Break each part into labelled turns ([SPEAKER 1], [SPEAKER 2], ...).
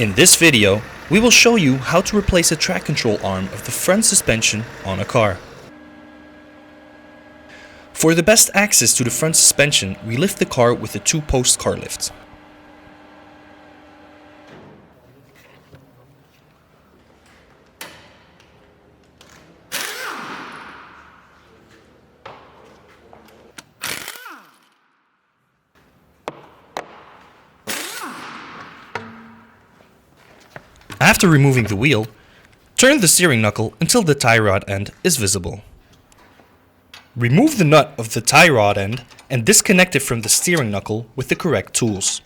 [SPEAKER 1] In this video, we will show you how to replace a track control arm of the front suspension on a car. For the best access to the front suspension, we lift the car with a 2-post car lift. After removing the wheel, turn the steering knuckle until the tie rod end is visible. Remove the nut of the tie rod end and disconnect it from the steering knuckle with the correct tools.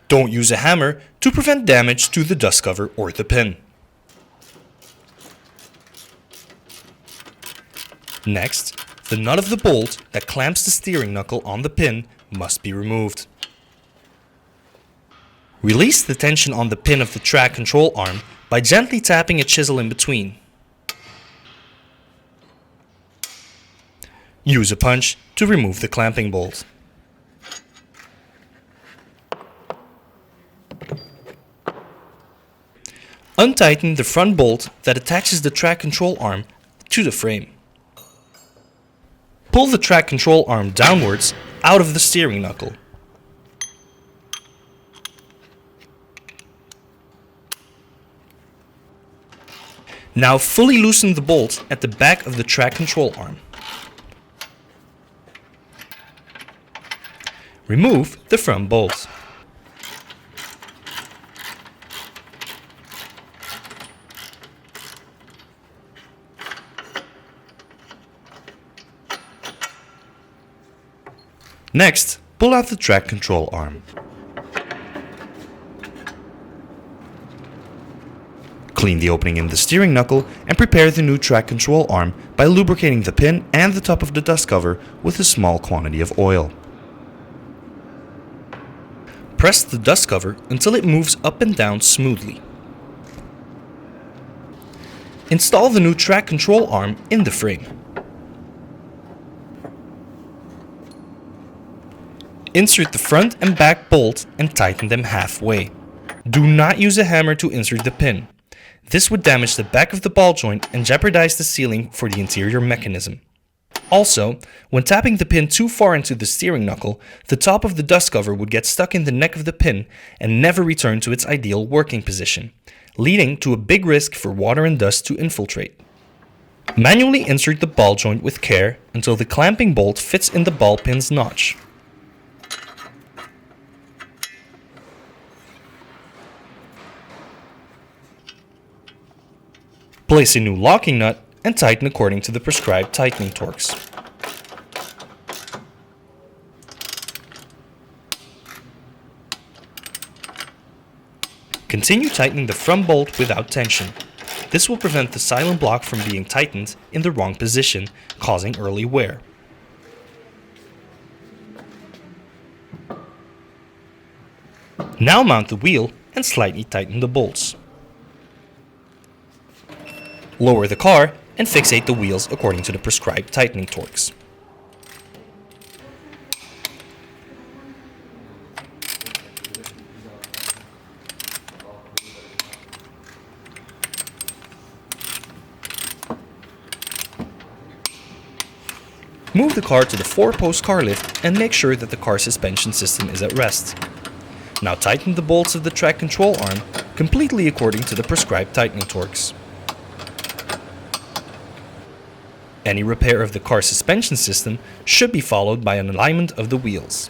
[SPEAKER 1] Don't use a hammer to prevent damage to the dust cover or the pin. Next, the nut of the bolt that clamps the steering knuckle on the pin must be removed. Release the tension on the pin of the track control arm by gently tapping a chisel in between. Use a punch to remove the clamping bolt. Untighten the front bolt that attaches the track control arm to the frame. Pull the track control arm downwards out of the steering knuckle. Now fully loosen the bolt at the back of the track control arm. Remove the front bolt. Next, pull out the track control arm. Clean the opening in the steering knuckle and prepare the new track control arm by lubricating the pin and the top of the dust cover with a small quantity of oil. Press the dust cover until it moves up and down smoothly. Install the new track control arm in the frame. Insert the front and back bolt and tighten them halfway. Do not use a hammer to insert the pin. This would damage the back of the ball joint and jeopardize the sealing for the interior mechanism. Also, when tapping the pin too far into the steering knuckle, the top of the dust cover would get stuck in the neck of the pin and never return to its ideal working position, leading to a big risk for water and dust to infiltrate. Manually insert the ball joint with care until the clamping bolt fits in the ball pin's notch. Place a new locking nut and tighten according to the prescribed tightening torques. Continue tightening the front bolt without tension. This will prevent the silent block from being tightened in the wrong position, causing early wear. Now mount the wheel and slightly tighten the bolts. Lower the car and fixate the wheels according to the prescribed tightening torques. Move the car to the 4-post car lift and make sure that the car suspension system is at rest. Now tighten the bolts of the track control arm completely according to the prescribed tightening torques. Any repair of the car suspension system should be followed by an alignment of the wheels.